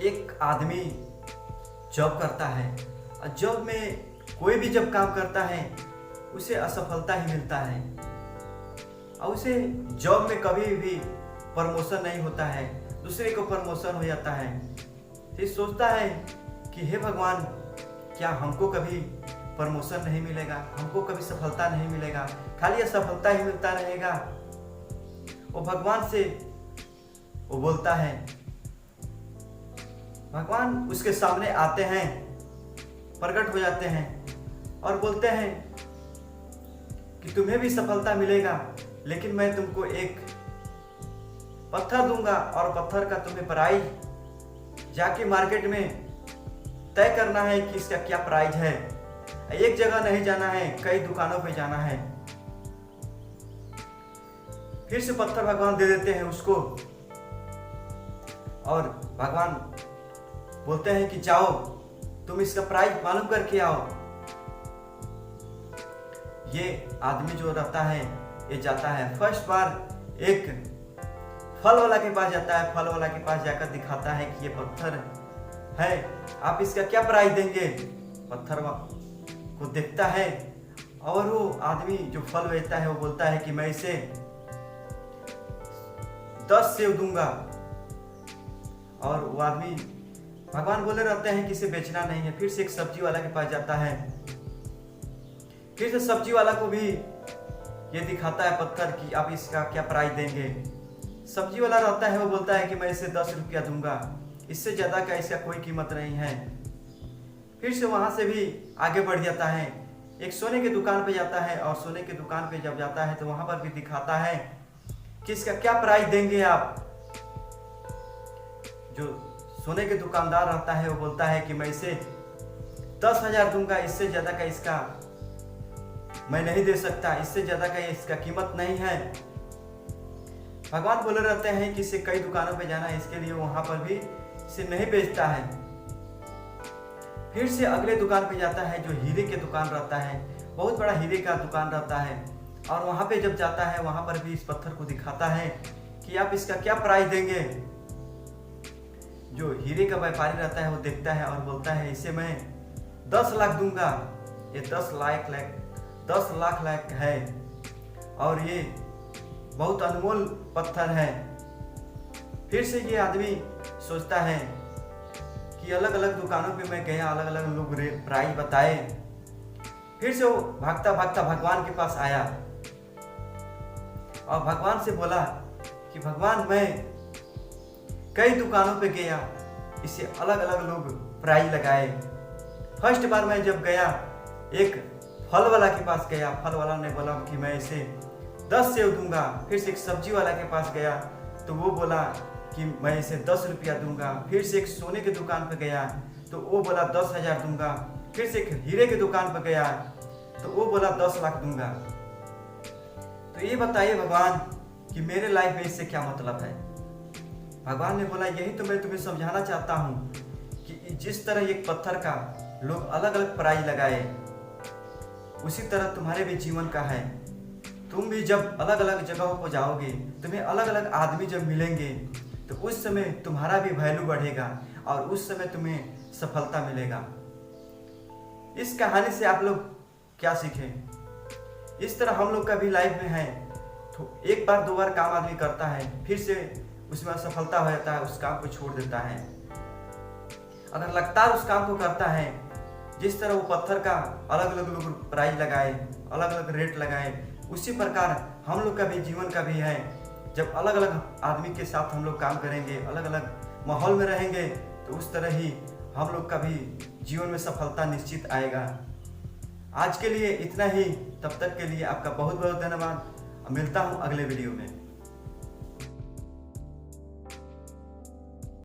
एक आदमी जॉब करता है और जॉब में कोई भी जब काम करता है उसे असफलता ही मिलता है और उसे जॉब में कभी भी प्रमोशन नहीं होता है, दूसरे को प्रमोशन हो जाता है। फिर सोचता है कि हे भगवान, क्या हमको कभी प्रमोशन नहीं मिलेगा, हमको कभी सफलता नहीं मिलेगा, खाली असफलता ही मिलता रहेगा। वो भगवान से वो बोलता है, भगवान उसके सामने आते हैं, प्रकट हो जाते हैं और बोलते हैं कि तुम्हें भी सफलता मिलेगा, लेकिन मैं तुमको एक पत्थर दूंगा और पत्थर का तुम्हें प्राइस जाके मार्केट में तय करना है कि इसका क्या प्राइस है। एक जगह नहीं जाना है, कई दुकानों पे जाना है। फिर से पत्थर भगवान दे देते हैं उसको और भगवान बोलते हैं कि जाओ तुम इसका प्राइस मालूम करके आओ। ये आदमी जो रहता है ये जाता है, फर्स्ट बार एक फल वाला के पास जाता है, फल वाला के पास जाकर दिखाता है कि ये पत्थर है, आप इसका क्या प्राइस देंगे। पत्थर को देखता है और वो आदमी जो फल बेचता है वो बोलता है कि मैं इसे 10 सेव दूंगा। और वो आदमी, भगवान बोले रहते हैं कि इसे बेचना नहीं है। फिर से एक सब्जी वाला के पास जाता है, फिर से सब्जी वाला को भी ये दिखाता है पत्थर कि आप इसका क्या प्राइस देंगे। सब्जी वाला रहता है, वो बोलता है कि मैं इसे 10 रुपया दूंगा, इससे ज्यादा का इसका कोई कीमत नहीं है। फिर से वहां से भी आगे बढ़ जाता है, एक सोने की दुकान पे जाता है और सोने की दुकान पे जब जाता है तो वहां पर भी दिखाता है कि इसका क्या प्राइस देंगे आप। जो सोने के दुकानदार रहता है वो बोलता है कि मैं इसे 10,000 दूंगा, इससे ज्यादा का इसका मैं नहीं दे सकता, इससे ज्यादा का इसका कीमत नहीं है। भगवान बोले रहते हैं कि इसे कई दुकानों पे जाना है, इसके लिए वहां पर भी इसे नहीं बेचता है। फिर से अगले दुकान पे जाता है जो हीरे के दुकान रहता है, बहुत बड़ा हीरे का दुकान रहता है और वहां पे जब जाता है वहां पर भी इस पत्थर को दिखाता है कि आप इसका क्या प्राइस देंगे। जो हीरे का व्यापारी रहता है वो देखता है और बोलता है इसे मैं 10 लाख दूंगा। ये 10 लाख है और ये बहुत अनमोल पत्थर है। फिर से ये आदमी सोचता है कि अलग अलग दुकानों पे मैं गया, अलग अलग लोग प्राइस बताए। फिर से वो भागता भागता भगवान के पास आया और भगवान से बोला कि भगवान, मैं कई दुकानों पे गया, इसे अलग अलग लोग प्राइस लगाए। फर्स्ट बार मैं जब गया एक फल वाला के पास गया, फल वाला ने बोला कि मैं इसे 10 सेव दूंगा। फिर से एक सब्जी वाला के पास गया तो वो बोला कि मैं इसे 10 रुपया दूंगा। फिर से एक सोने की दुकान पर गया तो वो बोला 10,000 दूंगा। फिर से एक हीरे की दुकान पर गया तो वो बोला 10 लाख दूंगा। तो ये बताइए भगवान कि मेरे लाइफ में इससे क्या मतलब है। भगवान ने बोला यही तो मैं तुम्हें समझाना चाहता हूँ कि जिस तरह एक पत्थर का लोग अलग अलग प्राइस लगाए, उसी तरह तुम्हारे भी जीवन का है। तुम भी जब अलग अलग जगहों पर जाओगे, तुम्हें अलग अलग आदमी जब मिलेंगे तो उस समय तुम्हारा भी वैल्यू बढ़ेगा और उस समय तुम्हें सफलता मिलेगा। इस कहानी से आप लोग क्या सीखें? इस तरह हम लोग का भी लाइफ में है, तो एक बार दो बार काम आदमी करता है, फिर से उसमें असफलता हो जाता है, उस काम को छोड़ देता है। अगर लगातार उस काम को करता है, जिस तरह वो पत्थर का अलग अलग लोग प्राइस लगाए, अलग अलग रेट लगाए, उसी प्रकार हम लोग का भी जीवन का भी है। जब अलग अलग आदमी के साथ हम लोग काम करेंगे, अलग अलग माहौल में रहेंगे, तो उस तरह ही हम लोग का भी जीवन में सफलता निश्चित आएगा। आज के लिए इतना ही, तब तक के लिए आपका बहुत बहुत धन्यवाद। मिलता हूँ अगले वीडियो में।